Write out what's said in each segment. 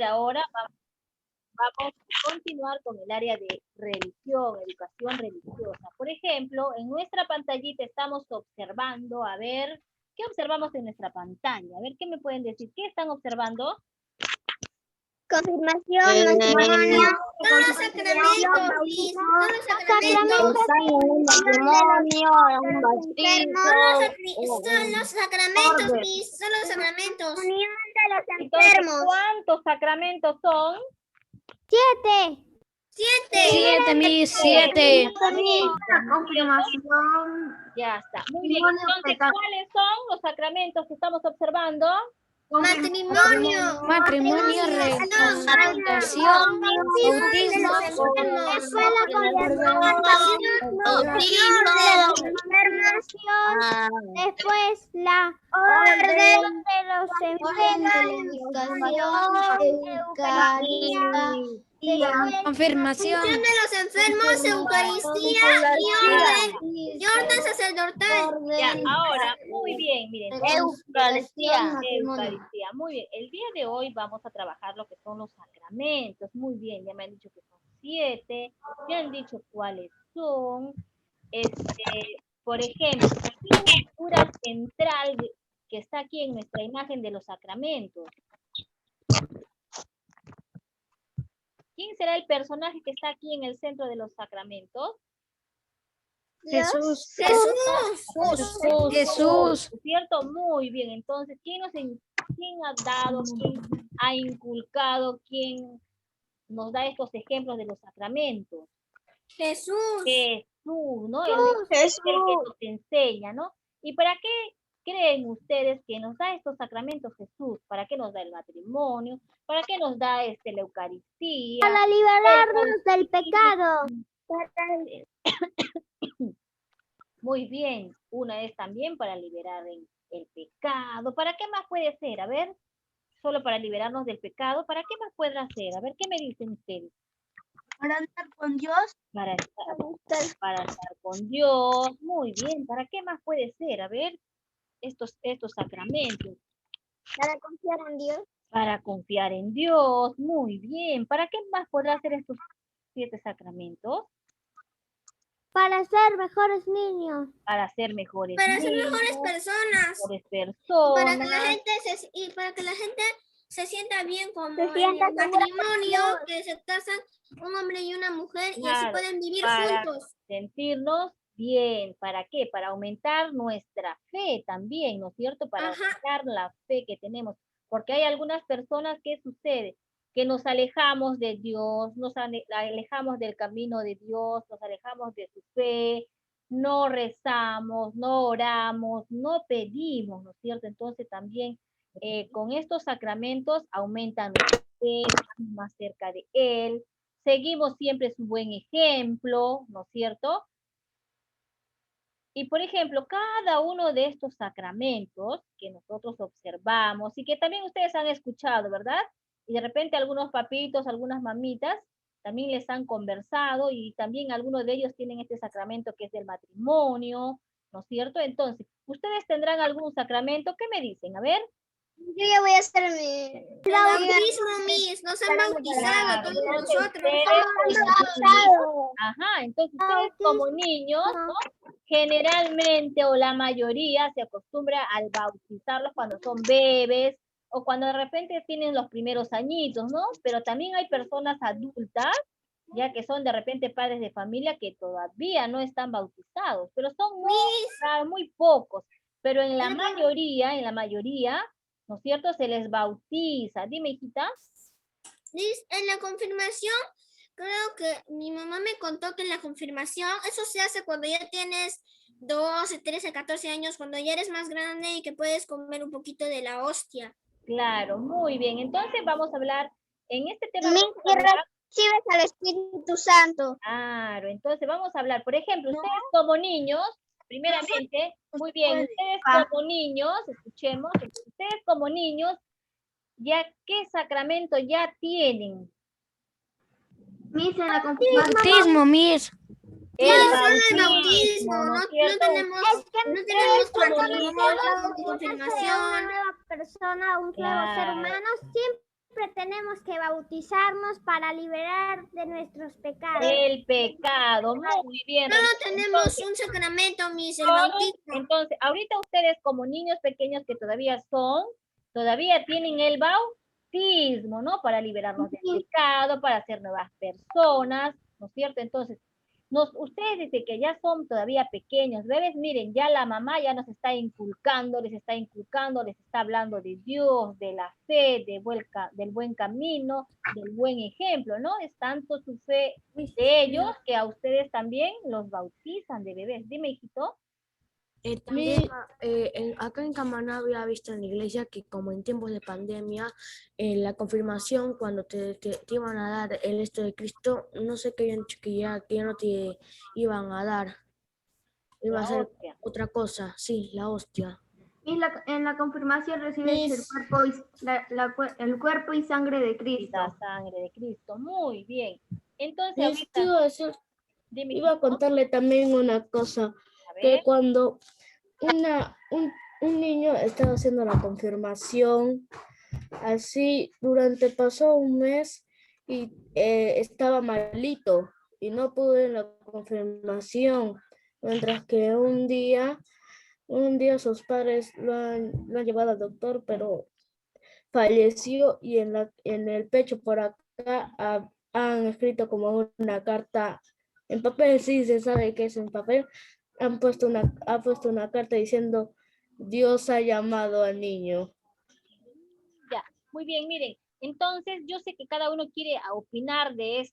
ahora vamos a continuar con el área de religión, educación religiosa. Por ejemplo, en nuestra pantallita estamos observando, a ver, ¿qué observamos en nuestra pantalla? A ver, ¿qué me pueden decir? ¿Qué están observando? Confirmación, matrimonio, Todos los sacramentos, Miss, todos los sacramentos, matrimonio, un Son los sacramentos, Miss, son los sacramentos. unión de los Entonces, enfermos. ¿cuántos sacramentos son? 7. 7. Miss, 7. Confirmación. Ya está. Muy bien. Entonces, ¿cuáles son los sacramentos que estamos observando? Matrimonio. Matrimonio, reconciliación, bautismo, Escuela confirmación, después la orden de los enfermos, confirmación. De los enfermos, Eucaristía y orden sacerdotal. Ya, ahora, muy bien, miren. Eucaristía. Eucaristía. Muy bien. El día de hoy vamos a trabajar lo que son los sacramentos. Muy bien, ya me han dicho que son 7, me han dicho cuáles son. Por ejemplo, aquí la figura central que está aquí en nuestra imagen de los sacramentos. ¿Quién será el personaje que está aquí en el centro de los sacramentos? Jesús. Jesús. ¿Cierto? Muy bien. Entonces, ¿quién ha dado, quién ha inculcado, quién nos da estos ejemplos de los sacramentos? Jesús. Jesús, ¿no? Él es el que nos enseña, ¿no? ¿Y para qué creen ustedes que nos da estos sacramentos Jesús? ¿Para qué nos da el matrimonio? ¿Para qué nos da la Eucaristía? para liberarnos del pecado. Muy bien, una es también para liberar el pecado. ¿Para qué más puede ser? A ver, solo para liberarnos del pecado. ¿Para qué más podrá ser? A ver, ¿qué me dicen ustedes? Para estar con Dios. Para estar con Dios. Muy bien, ¿para qué más puede ser? A ver, estos sacramentos. Para confiar en Dios. Para confiar en Dios. Muy bien. ¿Para qué más podrá ser estos 7 sacramentos? Para ser mejores niños. Para ser mejores Para ser niños, mejores personas. mejores personas. Para que la gente se sienta bien como Se en sienta el matrimonio, que se casan un hombre y una mujer y así Claro, pueden vivir para juntos. sentirnos bien. ¿Para qué? Para aumentar nuestra fe también, ¿no es cierto? Para Ajá. aumentar la fe que tenemos. Porque hay algunas personas que sucede que nos alejamos de Dios, nos alejamos del camino de Dios, nos alejamos de su fe, no rezamos, no oramos, no pedimos, ¿no es cierto? Entonces también con estos sacramentos aumentan nuestra fe, estamos más cerca de Él, seguimos siempre su buen ejemplo, ¿no es cierto? Y por ejemplo, cada uno de estos sacramentos que nosotros observamos y que también ustedes han escuchado, ¿verdad? Y de repente algunos papitos, algunas mamitas también les han conversado y también algunos de ellos tienen este sacramento que es del matrimonio, ¿no es cierto? Entonces, ¿ustedes tendrán algún sacramento? ¿Qué me dicen? A ver. Yo ya voy a hacer mi... El bautismo, Miss, nos han bautizado a todos nosotros. Ajá, entonces ustedes como niños, ¿no? Generalmente o la mayoría se acostumbra al bautizarlos cuando son bebés o cuando de repente tienen los primeros añitos, ¿no? Pero también hay personas adultas, ya que son de repente padres de familia que todavía no están bautizados, pero son muy pocos. Pero en la mayoría, ¿no es cierto? Se les bautiza. Dime, hijita. Miss, en la confirmación, creo que mi mamá me contó que en la confirmación, eso se hace cuando ya tienes 12, 13, 14 años, cuando ya eres más grande y que puedes comer un poquito de la hostia. Claro, muy bien. Entonces vamos a hablar, en este tema Y vamos a hablar, recibes al Espíritu Santo. claro, entonces vamos a hablar, por ejemplo, ustedes como niños, primeramente, muy bien, ustedes como niños, escuchemos, ustedes como niños, ya qué sacramento ya tienen. Misa en la Bautismo, Miss. El bautismo, ¿no es no cierto? tenemos como niños, confirmación. Una nueva persona, un nuevo ser humano, siempre tenemos que bautizarnos para liberar de nuestros pecados. El pecado, muy bien. Solo Rosita. tenemos un sacramento, Miss, el Todos, bautismo. entonces, ahorita ustedes como niños pequeños que todavía tienen el bautismo, ¿no? Para liberarnos del pecado, para ser nuevas personas, ¿no es cierto? Entonces, ustedes dicen que ya son todavía pequeños, bebés, miren, ya la mamá ya nos está inculcando, les está hablando de Dios, de la fe, del buen camino, del buen ejemplo, ¿no? Es tanto su fe de ellos que a ustedes también los bautizan de bebés. Dime, hijito. También acá en Camaná había visto en la iglesia que como en tiempos de pandemia, la confirmación cuando te iban a dar el esto de Cristo, no sé qué habían dicho que ya no te iban a dar, iba La a ser hostia. otra cosa, sí, la hostia. En la confirmación recibes el cuerpo y sangre de Cristo. La sangre de Cristo, muy bien. Entonces, Miss, ahorita, iba a decir- dime, iba a hijito, contarle también una cosa, a que ver. cuando un niño estaba haciendo la confirmación, así pasó un mes y estaba malito y no pudo ir a la confirmación, mientras que un día sus padres lo han llevado al doctor, pero falleció y en el pecho por acá han escrito como una carta en papel, sí se sabe que es en papel, ha puesto una carta diciendo Dios ha llamado al niño. Ya, muy bien, miren. Entonces, yo sé que cada uno quiere opinar de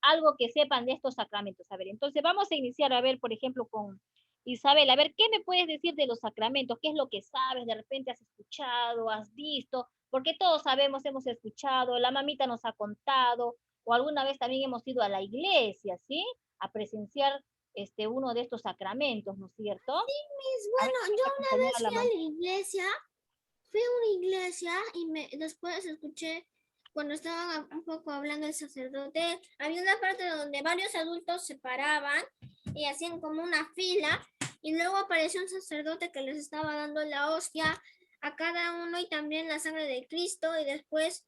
algo que sepan de estos sacramentos. A ver, entonces vamos a iniciar, a ver, por ejemplo, con Isabel. A ver, ¿qué me puedes decir de los sacramentos? ¿Qué es lo que sabes? De repente has escuchado, has visto, porque todos sabemos, hemos escuchado, la mamita nos ha contado, o alguna vez también hemos ido a la iglesia, ¿sí? A presenciar uno de estos sacramentos, ¿no es cierto? Miss, bueno, yo una vez fui a la iglesia, y después escuché, cuando estaban un poco hablando el sacerdote, había una parte donde varios adultos se paraban y hacían como una fila, y luego apareció un sacerdote que les estaba dando la hostia a cada uno y también la sangre de Cristo, y después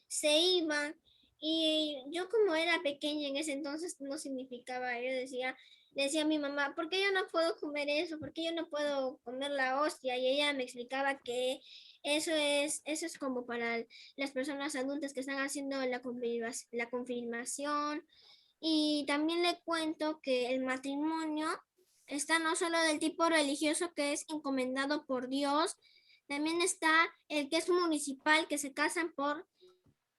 se iban. Y yo como era pequeña en ese entonces no significaba, yo decía a mi mamá, ¿por qué yo no puedo comer eso? ¿Por qué yo no puedo comer la hostia? Y ella me explicaba que eso es como para las personas adultas que están haciendo la confirmación. Y también le cuento que el matrimonio está no solo del tipo religioso que es encomendado por Dios, también está el que es municipal, que se casan por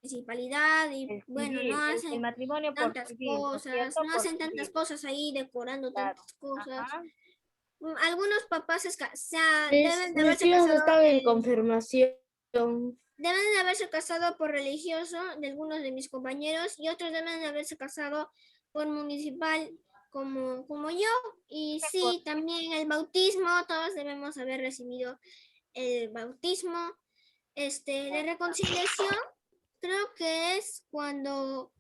municipalidad y bueno, no hacen el matrimonio por tantas civil, ¿no es cosas, cierto? no Por hacen tantas civil, cosas ahí decorando claro. tantas cosas. Ajá. Algunos papás deben de Mis haberse hijos casado están en confirmación. deben de haberse casado por religioso de algunos de mis compañeros, y otros deben de haberse casado por municipal como yo. Y sí, también el bautismo, todos debemos haber recibido el bautismo. De reconciliación, creo que es cuando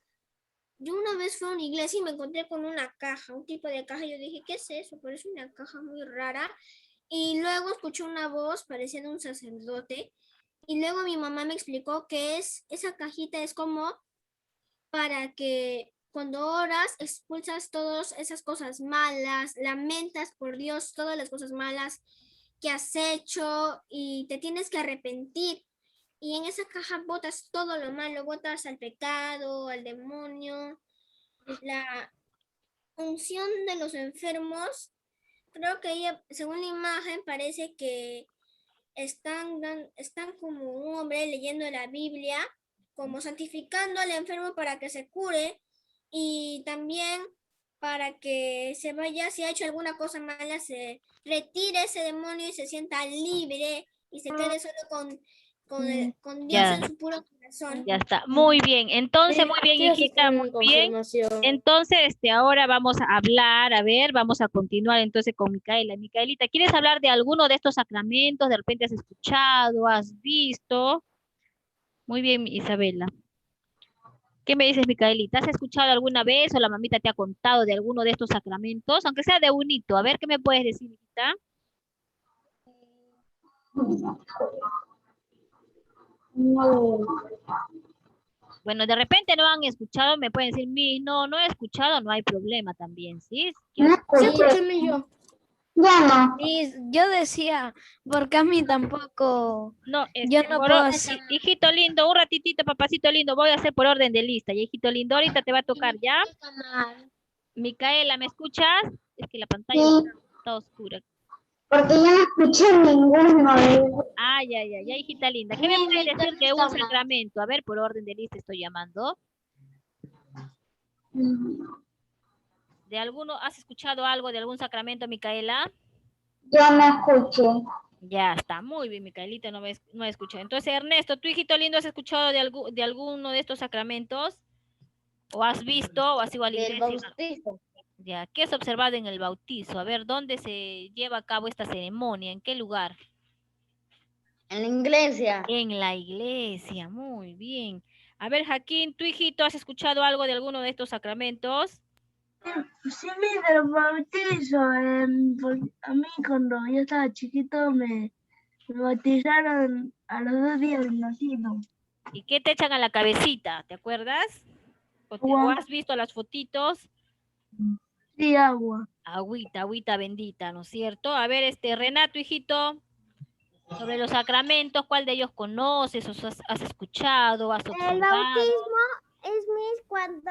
yo una vez fui a una iglesia y me encontré con una caja, un tipo de caja. Yo dije, ¿qué es eso? Parece una caja muy rara. Y luego escuché una voz pareciendo un sacerdote. Y luego mi mamá me explicó que esa cajita es como para que cuando oras expulsas todas esas cosas malas, lamentas por Dios todas las cosas malas que has hecho y te tienes que arrepentir. Y en esa caja botas todo lo malo, botas al pecado, al demonio. La unción de los enfermos, creo que ella, según la imagen, parece que están como un hombre leyendo la Biblia, como santificando al enfermo para que se cure, y también para que se vaya, si ha hecho alguna cosa mala, se retire ese demonio y se sienta libre y se quede solo con Dios Ya. en su puro corazón. Ya está, muy bien. Entonces, muy bien, Mis hijos hijita, están muy en bien. confirmación. Entonces, ahora vamos a hablar, a ver, vamos a continuar entonces con Micaela. Micaelita, ¿quieres hablar de alguno de estos sacramentos? ¿De repente has escuchado, has visto? Muy bien, Isabela. ¿Qué me dices, Micaelita? ¿Has escuchado alguna vez o la mamita te ha contado de alguno de estos sacramentos? Aunque sea de unito. A ver, ¿qué me puedes decir, hijita? No. Bueno, de repente no han escuchado, me pueden decir, no he escuchado, no hay problema también, ¿sí? No Sí, escuché. escúchame yo. Ya no. Miss, yo decía, porque a mí tampoco, No, yo no puedo hacer. hijito lindo, un ratitito, papacito lindo, voy a hacer por orden de lista. Y hijito lindo, ahorita te va a tocar, ¿ya? Micaela, ¿me escuchas? Es que la pantalla Sí, está oscura. porque yo no escuché ninguno. Ya, hijita linda. ¿Qué me puede decir de un sacramento? A ver, por orden de lista estoy llamando. ¿De alguno, has escuchado algo de algún sacramento, Micaela? Yo no escuché. Ya está, muy bien, Micaelita, no he escuchado. Entonces, Ernesto, ¿tú, hijito lindo, has escuchado de alguno de estos sacramentos? ¿O has visto o has ido a la iglesia? bautizo. Ya, ¿qué has observado en el bautizo? A ver, ¿dónde se lleva a cabo esta ceremonia? ¿En qué lugar? En la iglesia. En la iglesia, muy bien. A ver, Jaquín, ¿tu hijito has escuchado algo de alguno de estos sacramentos? Sí, del bautizo. A mí cuando yo estaba chiquito me bautizaron a los 2 días de nacido. ¿Y qué te echan a la cabecita? ¿Te acuerdas? ¿O has visto las fotitos? Sí, agua. Agüita bendita, ¿no es cierto? A ver, Renato, hijito, sobre los sacramentos, ¿cuál de ellos conoces o has escuchado, has El observado? bautismo es cuando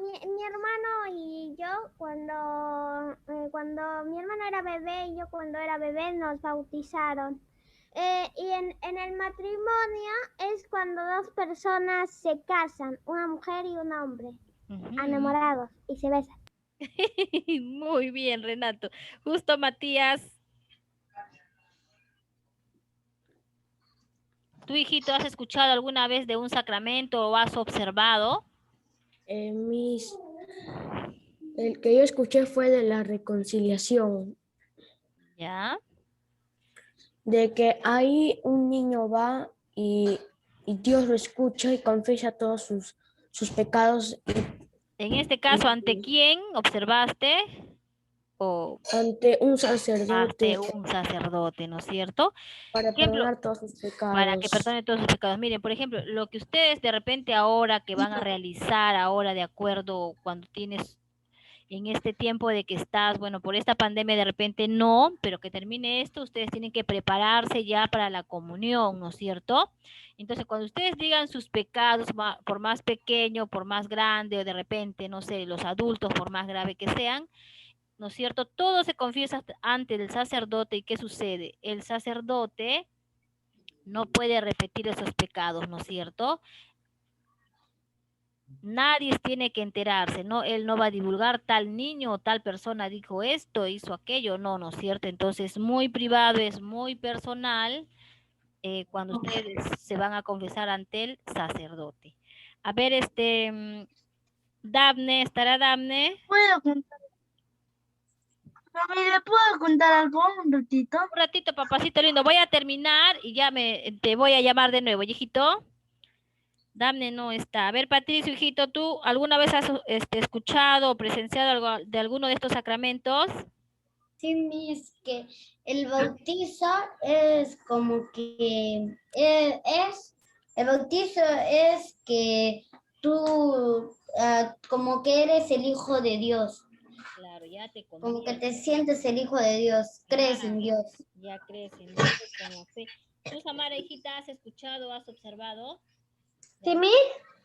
mi hermano y yo, cuando mi hermano era bebé y yo cuando era bebé nos bautizaron. Y en el matrimonio es cuando dos personas se casan, una mujer y un hombre, enamorados y se besan. Muy bien, Renato. Justo, Matías. ¿Tu hijito has escuchado alguna vez de un sacramento o has observado? El que yo escuché fue de la reconciliación, ¿Ya? de que ahí un niño va y Dios lo escucha y confiesa todos sus pecados En este caso, ¿ante quién observaste? O ante un sacerdote ante un sacerdote, ¿no es cierto? para Ejemplo, perdonar todos sus para que pecados. perdone todos sus pecados. Miren, por ejemplo, lo que ustedes de repente ahora que van a realizar ahora de acuerdo cuando tienes en este tiempo de que estás, bueno, por esta pandemia de repente no, pero que termine esto, ustedes tienen que prepararse ya para la comunión, ¿no es cierto? Entonces, cuando ustedes digan sus pecados, por más pequeño, por más grande, o de repente, no sé, los adultos, por más grave que sean, ¿no es cierto? Todo se confiesa ante el sacerdote. ¿Y qué sucede? El sacerdote no puede repetir esos pecados, ¿no es cierto? Nadie tiene que enterarse, ¿no? Él no va a divulgar tal niño o tal persona dijo esto, hizo aquello, no, ¿no es cierto? Entonces, muy privado, es muy personal cuando ustedes se van a confesar ante el sacerdote. A ver, Dafne, ¿estará Dafne? ¿Puedo contar? Mami, ¿le puedo contar algo un ratito? Un ratito, papacito lindo, voy a terminar y ya te voy a llamar de nuevo, hijito. Dafne no está. A ver, Patricio, hijito, ¿tú alguna vez has escuchado o presenciado algo de alguno de estos sacramentos? Sí, Miss, que el bautizo es como que el bautizo es que tú como que eres el hijo de Dios, Claro, ya te como que conviene. te sientes el hijo de Dios, crees en Dios. Ya crees en Dios con la fe. ¿Tú, Samara, hijita, has escuchado, has observado? ¿Sí, mi?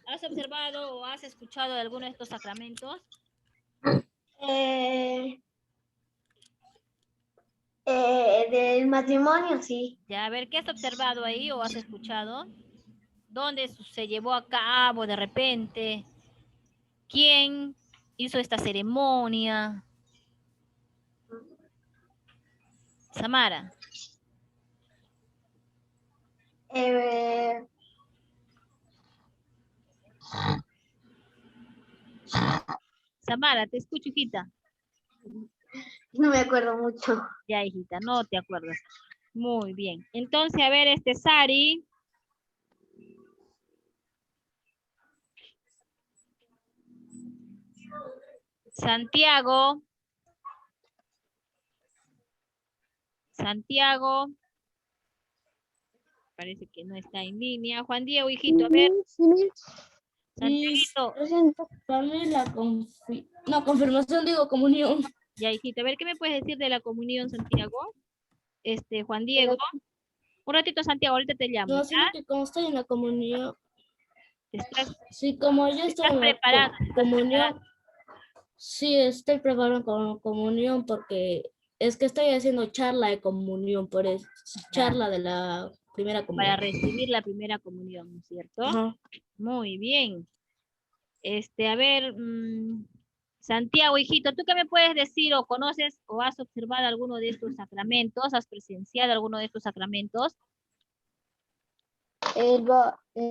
¿Has observado o has escuchado de alguno de estos sacramentos? Del matrimonio, sí. Ya, a ver, ¿qué has observado ahí o has escuchado? ¿Dónde se llevó a cabo de repente? ¿Quién hizo esta ceremonia? Samara. Samara, te escucho, hijita. No me acuerdo mucho. Ya, hijita, no te acuerdas. Muy bien. Entonces, a ver, Sari. Santiago. Santiago. Parece que no está en línea. Juan Diego, hijito, a ver. Santiaguito. También la confirmación, digo, comunión. Ya, hijito, a ver, ¿qué me puedes decir de la comunión, Santiago? Juan Diego. Un ratito, Santiago, ahorita te llamo. No, ¿Ya? sino que como estoy en la comunión, ¿Estás, sí, como yo estoy estás en la preparado? comunión, sí, estoy preparando con comunión porque es que estoy haciendo charla de comunión, por eso, charla de la primera Para comunión. recibir la primera comunión, ¿no es cierto? Ajá. Muy bien. A ver, Santiago, hijito, ¿tú qué me puedes decir o conoces o has observado alguno de estos sacramentos? ¿Has presenciado alguno de estos sacramentos? El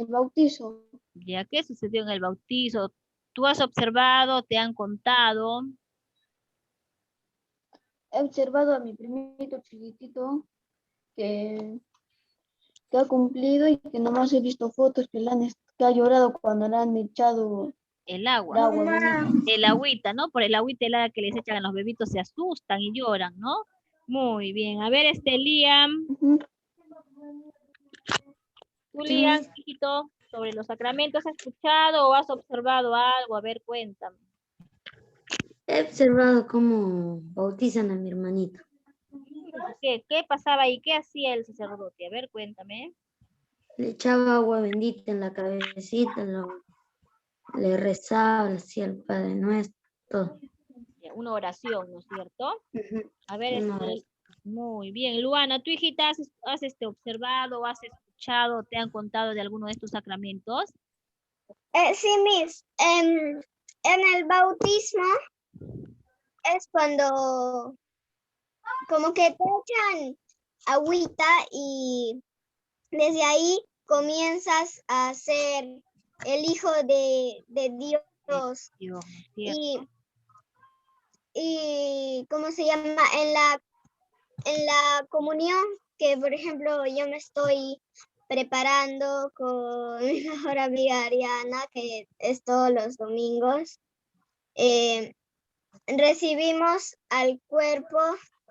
bautizo. ¿Ya qué sucedió en el bautizo? ¿Tú has observado, te han contado? He observado a mi primito chiquitito que ha cumplido y que nomás he visto fotos que ha llorado cuando le han echado El el agua, agua. bendita. el agüita, ¿no? Por el agüita helada que les echan a los bebitos se asustan y lloran, ¿no? Muy bien. A ver, Liam. Ujú. Tú, Liam, hijito, sobre los sacramentos, ¿has escuchado o has observado algo? A ver, cuéntame. He observado cómo bautizan a mi hermanito. ¿Qué pasaba ahí? ¿Qué hacía el sacerdote? A ver, cuéntame. Le echaba agua bendita en la cabecita, le rezaba, le hacía el Padre Nuestro, todo. Una oración, ¿no es cierto? Ujú. A ver, Una oración. muy bien. Luana, ¿tu hijita has observado, has escuchado, te han contado de alguno de estos sacramentos? Sí, Miss. En el bautismo es cuando como que te echan agüita y desde ahí comienzas a ser el hijo de Dios. Dios, ¿no es cierto? Y ¿cómo se llama? En la comunión, que por ejemplo yo me estoy preparando con mi mejor amiga Ariana, que es todos los domingos, recibimos al cuerpo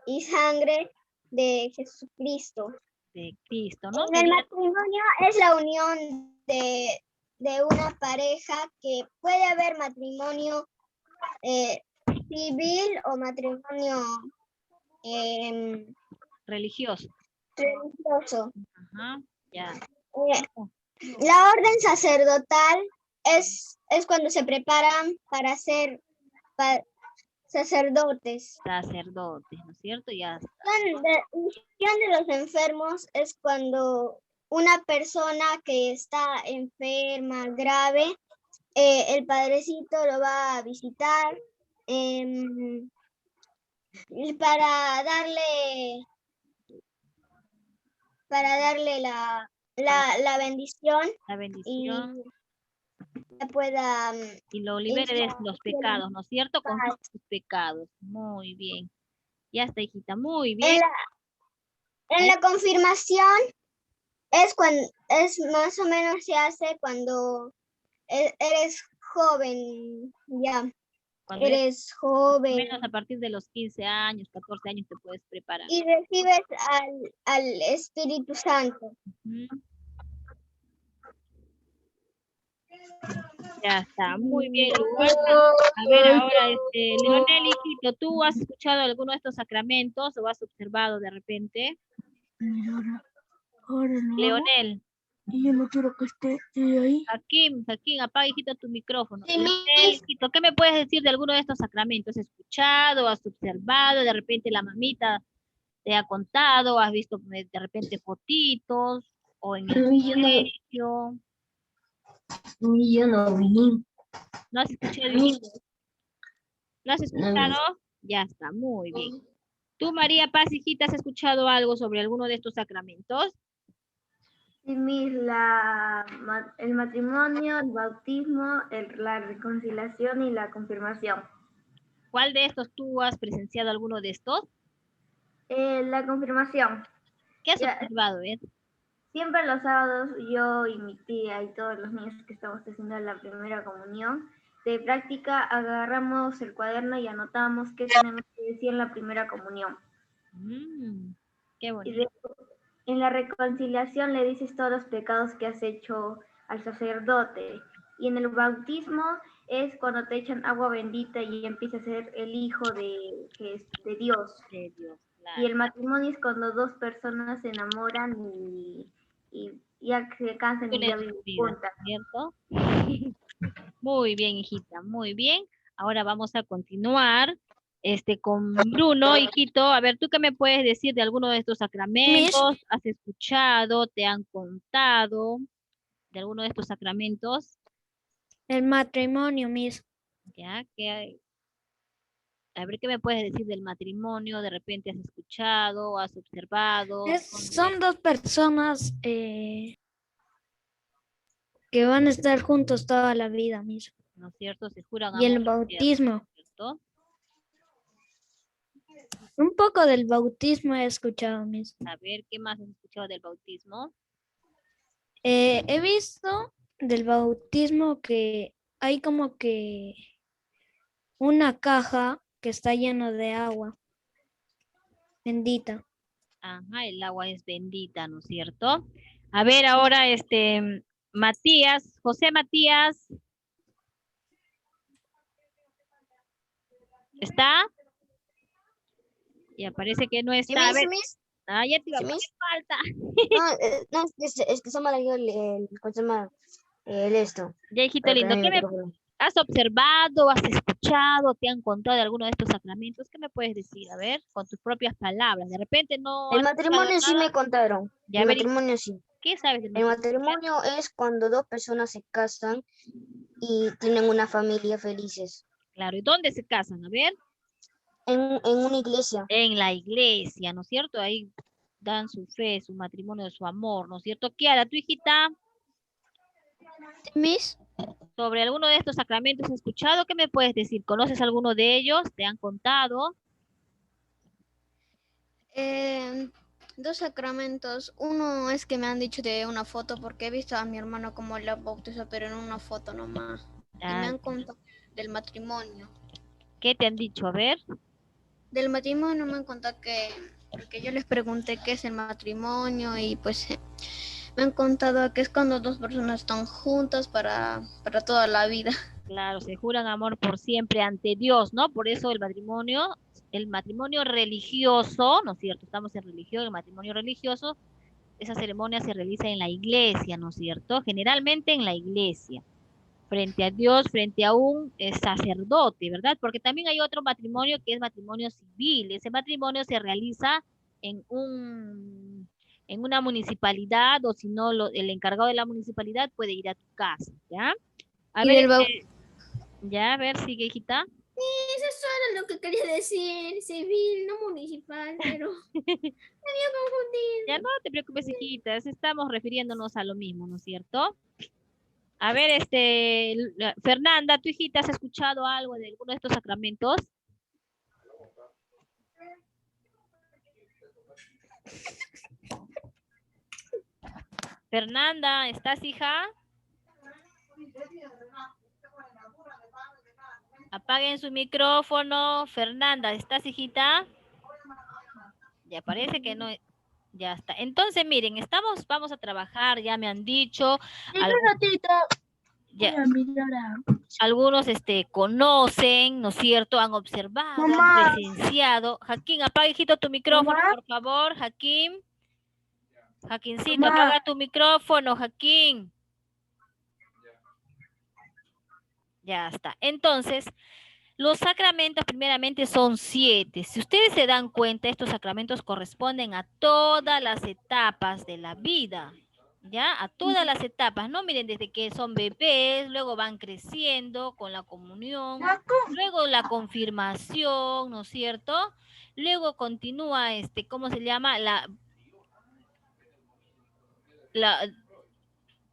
y sangre de Jesucristo. De Cristo, ¿no? En el matrimonio es la unión de una pareja, que puede haber matrimonio civil o matrimonio Religioso. religioso. Ajá, ya. La orden sacerdotal es cuando se preparan para ser sacerdotes. Sacerdotes, ¿no es cierto? Ya. La unción de los enfermos es cuando una persona que está enferma, grave, el padrecito lo va a visitar para darle la bendición La y bendición pueda y lo libere de los pecados, ¿no es cierto? Con sus pecados. Muy bien. Ya está, hijita, muy bien. En la confirmación es más o menos se hace cuando eres joven, ya. Cuando Eres joven menos a partir de los 15 años, 14 años te puedes preparar. y recibes al Espíritu Santo. Ujú. Ya está, muy bien, Luana. A ver, ahora, Leonel, hijito, ¿tú has escuchado alguno de estos sacramentos o has observado de repente? Ahora lo hago. Leonel, Y yo no quiero que esté ahí. Joaquín, apaga, hijito, tu micrófono. Sí, Leonel, hijito, ¿qué me puedes decir de alguno de estos sacramentos? ¿Has escuchado, has observado, de repente la mamita te ha contado, has visto de repente fotitos o en el colegio? Yo no vi. ¿No has escuchado, hijito? ¿Lo has escuchado? Ya está, muy bien. ¿Tú, María Paz, hijita, has escuchado algo sobre alguno de estos sacramentos? Sí, Miss, el matrimonio, el bautismo, la reconciliación y la confirmación. ¿Cuál de estos tú has presenciado alguno de estos? La confirmación. ¿Qué has Ya. observado, Siempre los sábados yo y mi tía y todos los niños que estamos haciendo la primera comunión, de práctica agarramos el cuaderno y anotamos qué tenemos que decir en la primera comunión. Qué Y bonito. En la reconciliación le dices todos los pecados que has hecho al sacerdote. Y en el bautismo es cuando te echan agua bendita y empiezas a ser el hijo de Dios. De Dios, Y claro. el matrimonio es cuando dos personas se enamoran y ya se cansan y Unen ya sus viven vidas, juntas. ¿cierto? Muy bien, hijita, muy bien. Ahora vamos a continuar con Bruno, hijito. A ver, ¿tú qué me puedes decir de alguno de estos sacramentos? ¿Has escuchado? ¿Te han contado de alguno de estos sacramentos? El matrimonio, Miss. Ya, a ver, ¿qué me puedes decir del matrimonio? ¿De repente has escuchado, has observado? Son dos personas que van a estar juntos toda la vida, Miss. ¿No es cierto? Se juran Y el amor eterno, bautismo. ¿cierto? Un poco del bautismo he escuchado, Miss. A ver, ¿qué más has escuchado del bautismo? He visto del bautismo que hay como que una caja que está llena de agua bendita. Ajá, el agua es bendita, ¿no es cierto? A ver, ahora Matías, José Matías. ¿Está? Ya parece que no está. A ver. Ah, ya te iba a poner falta. No, es que se me ha leído ¿cómo se llama? Esto. Ya, hijito Para lindo, poner ¿qué el me micrófono. has observado, has escuchado, te han contado de alguno de estos sacramentos? ¿Qué me puedes decir? A ver, con tus propias palabras. De repente no El has escuchado matrimonio sí nada. me contaron. Ya, El a ver, matrimonio sí. ¿qué sabes del El matrimonio? matrimonio es cuando dos personas se casan y tienen una familia felices. Claro, ¿y dónde se casan? A ver. En una iglesia. En la iglesia, ¿no es cierto? Ahí dan su fe, su matrimonio, su amor, ¿no es cierto? Kiara, tu hijita, Miss, sobre alguno de estos sacramentos has escuchado, ¿qué me puedes decir? ¿Conoces alguno de ellos? ¿Te han contado? dos sacramentos. Uno es que me han dicho de una foto porque he visto a mi hermano como la bautizó, pero en una foto nomás. Y me Ah, han contado del matrimonio. ¿qué te han dicho? A ver. Del matrimonio me han contado porque yo les pregunté qué es el matrimonio y pues me han contado que es cuando dos personas están juntas para toda la vida. Claro, se juran amor por siempre ante Dios, ¿no? Por eso el matrimonio religioso, ¿no es cierto? Estamos en religión, el matrimonio religioso, esa ceremonia se realiza en la iglesia, ¿no es cierto? Generalmente en la iglesia, frente a Dios, frente a un sacerdote, ¿verdad? Porque también hay otro matrimonio que es matrimonio civil. Ese matrimonio se realiza en una municipalidad, o si no, el encargado de la municipalidad puede ir a tu casa, ¿ya? A Y ver, del ya, a ver, sigue, hijita. Eso era lo que quería decir, civil, no municipal, pero me había confundido. Ya no te preocupes, hijitas, estamos refiriéndonos a lo mismo, ¿no es cierto? A ver, Fernanda, tu hijita, ¿has escuchado algo de alguno de estos sacramentos? Fernanda, ¿estás, hija? Apaguen su micrófono. Fernanda, ¿estás, hijita? Ya parece que no. Ya está. Entonces, miren, vamos a trabajar, ya me han dicho. Un ratito. Ya, Voy a mirar algunos conocen, ¿no es cierto? Han observado, Mamá. han presenciado. Jaquín, apaga, hijito, tu micrófono, Mamá. por favor, Jaquín. Jaquincito, Mamá. apaga tu micrófono, Jaquín. Ya está. Entonces, los sacramentos primeramente son 7. Si ustedes se dan cuenta, estos sacramentos corresponden a todas las etapas de la vida. ¿Ya? A todas las etapas, ¿no? Miren, desde que son bebés, luego van creciendo con la comunión, luego la confirmación, ¿no es cierto? Luego continúa, ¿cómo se llama?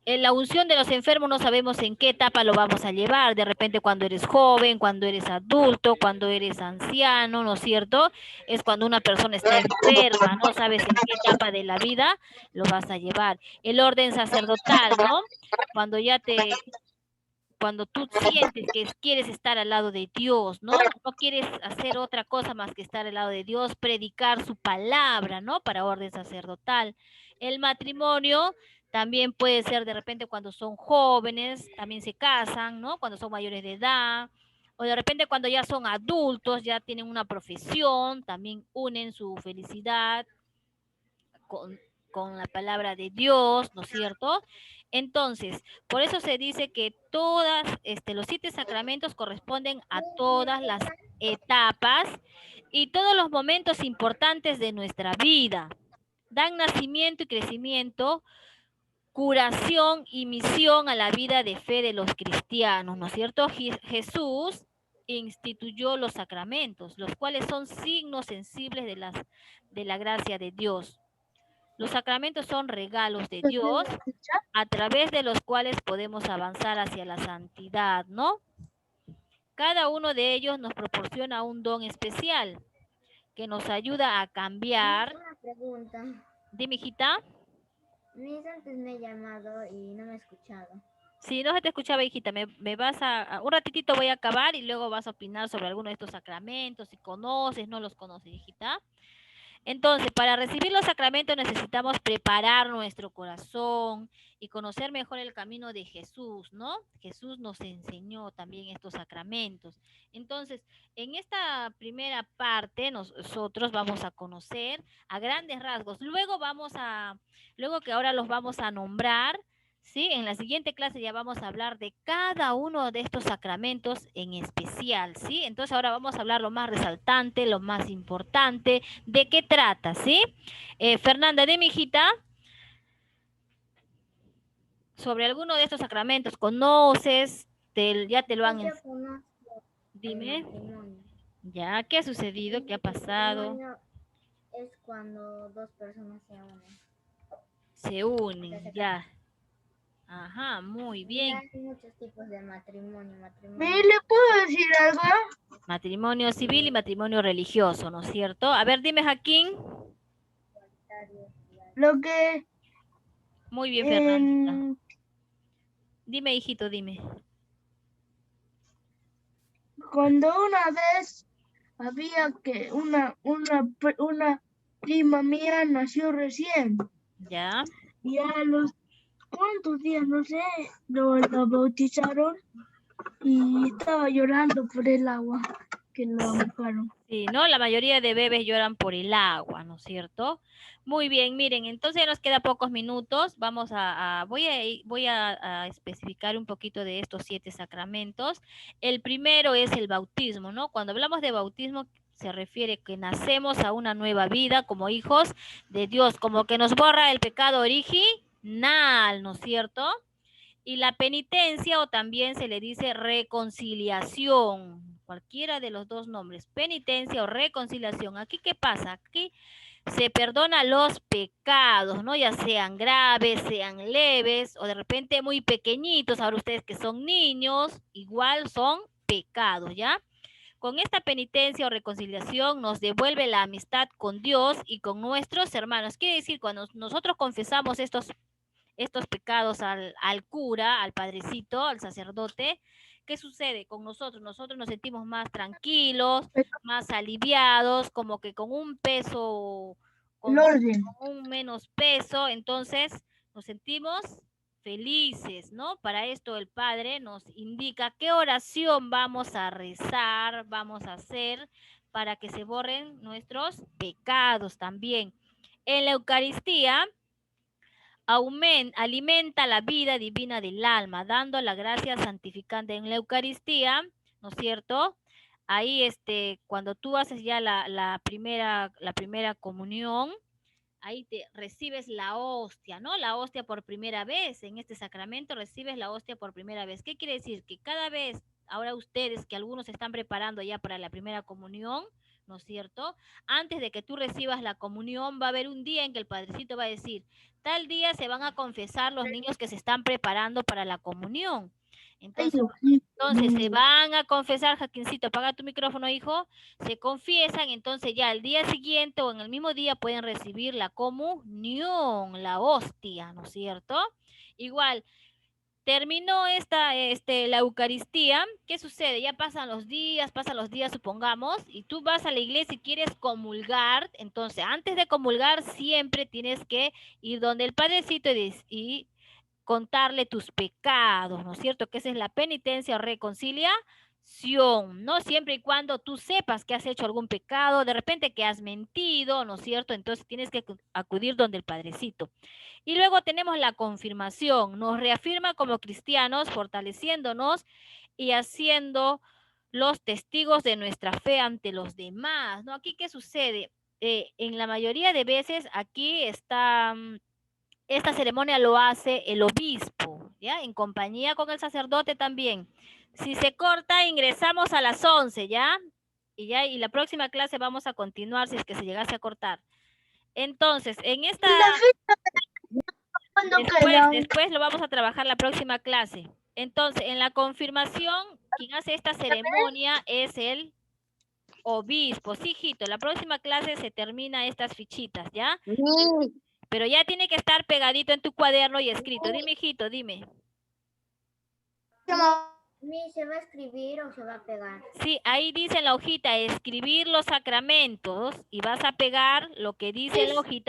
La unción de los enfermos no sabemos en qué etapa lo vamos a llevar, de repente cuando eres joven, cuando eres adulto, cuando eres anciano, ¿no es cierto? Es cuando una persona está enferma, no sabes en qué etapa de la vida lo vas a llevar. El orden sacerdotal, ¿no? Cuando ya cuando tú sientes que quieres estar al lado de Dios, ¿no? No quieres hacer otra cosa más que estar al lado de Dios, predicar su palabra, ¿no? Para orden sacerdotal. El matrimonio también puede ser de repente cuando son jóvenes, también se casan, ¿no? Cuando son mayores de edad, o de repente cuando ya son adultos, ya tienen una profesión, también unen su felicidad con la palabra de Dios, ¿no es cierto? Entonces, por eso se dice que todas, los 7 sacramentos corresponden a todas las etapas y todos los momentos importantes de nuestra vida. Dan nacimiento y crecimiento, curación y misión a la vida de fe de los cristianos, ¿no es cierto? Jesús instituyó los sacramentos, los cuales son signos sensibles de la gracia de Dios. Los sacramentos son regalos de Dios a través de los cuales podemos avanzar hacia la santidad, ¿no? Cada uno de ellos nos proporciona un don especial que nos ayuda a cambiar. Una pregunta. Dime, hijita. Miss antes me he llamado y no me he escuchado. Si no se te escuchaba, hijita, me vas un ratitito voy a acabar y luego vas a opinar sobre alguno de estos sacramentos, si conoces, no los conoces, hijita. Entonces, para recibir los sacramentos necesitamos preparar nuestro corazón y conocer mejor el camino de Jesús, ¿no? Jesús nos enseñó también estos sacramentos. Entonces, en esta primera parte nosotros vamos a conocer a grandes rasgos. Luego que ahora los vamos a nombrar, ¿sí? En la siguiente clase ya vamos a hablar de cada uno de estos sacramentos en especial, ¿sí? Entonces ahora vamos a hablar lo más resaltante, lo más importante, de qué trata, ¿sí? Fernanda, dime, hijita, sobre alguno de estos sacramentos, ¿conoces? Ya te lo han... Dime. Ya, ¿qué ha sucedido? ¿Qué ha pasado? Es cuando dos personas se unen. Se unen, ya. Ajá, muy bien. Hay muchos tipos de matrimonio. ¿Le puedo decir algo? Matrimonio civil y matrimonio religioso, ¿no es cierto? A ver, dime, Joaquín. Lo que... Muy bien, Fernanda. Dime, hijito, dime. Cuando una vez había que una prima mía nació recién. Ya. Y a los cuantos días, no sé, lo bautizaron y estaba llorando por el agua que lo mojaron. Sí, ¿no? La mayoría de bebés lloran por el agua, ¿no es cierto? Muy bien, miren, entonces nos queda pocos minutos. Voy a especificar un poquito de estos 7 sacramentos. El primero es el bautismo, ¿no? Cuando hablamos de bautismo se refiere que nacemos a una nueva vida como hijos de Dios, como que nos borra el pecado original, ¿no es cierto? Y la penitencia, o también se le dice reconciliación, cualquiera de los dos nombres, penitencia o reconciliación. Aquí, ¿qué pasa? Aquí se perdona los pecados, ¿no? Ya sean graves, sean leves, o de repente muy pequeñitos. Ahora ustedes que son niños, igual son pecados, ¿ya? Con esta penitencia o reconciliación nos devuelve la amistad con Dios y con nuestros hermanos. Quiere decir, cuando nosotros confesamos estos pecados al cura, al padrecito, al sacerdote, ¿qué sucede con nosotros? Nosotros nos sentimos más tranquilos, más aliviados, como que con un peso, con un menos peso, entonces nos sentimos felices, ¿no? Para esto el Padre nos indica qué oración vamos a rezar, vamos a hacer para que se borren nuestros pecados también. En la Eucaristía alimenta la vida divina del alma, dando la gracia santificante en la Eucaristía, ¿no es cierto? Ahí, cuando tú haces ya la primera comunión, ahí te recibes la hostia, ¿no? La hostia por primera vez, en este sacramento recibes la hostia por primera vez. ¿Qué quiere decir? Que cada vez, ahora ustedes, que algunos se están preparando ya para la primera comunión, ¿no es cierto? Antes de que tú recibas la comunión, va a haber un día en que el padrecito va a decir, tal día se van a confesar los niños que se están preparando para la comunión. Entonces se van a confesar, Jaquincito, apaga tu micrófono, hijo, se confiesan, entonces ya el día siguiente o en el mismo día pueden recibir la comunión, la hostia, ¿no es cierto? Igual, terminó la Eucaristía, ¿qué sucede? Ya pasan los días, supongamos, y tú vas a la iglesia y quieres comulgar. Entonces, antes de comulgar, siempre tienes que ir donde el Padrecito y contarle tus pecados, ¿no es cierto? Que esa es la penitencia o reconciliación, ¿no? Siempre y cuando tú sepas que has hecho algún pecado, de repente que has mentido, ¿no es cierto? Entonces tienes que acudir donde el Padrecito. Y luego tenemos la confirmación, nos reafirma como cristianos, fortaleciéndonos y haciendo los testigos de nuestra fe ante los demás, ¿no? Aquí, ¿qué sucede? En la mayoría de veces aquí está, esta ceremonia lo hace el obispo, ¿ya? En compañía con el sacerdote también. Si se corta, ingresamos a las 11, ¿ya? Y la próxima clase vamos a continuar si es que se llegase a cortar. Entonces, en esta... Después lo vamos a trabajar la próxima clase. Entonces, en la confirmación, quien hace esta ceremonia es el obispo. Sí, hijito, la próxima clase se termina estas fichitas, ¿ya? Pero ya tiene que estar pegadito en tu cuaderno y escrito. Dime, hijito, dime. ¿Se va a escribir o se va a pegar? Sí, ahí dice en la hojita, escribir los sacramentos y vas a pegar lo que dice en la hojita.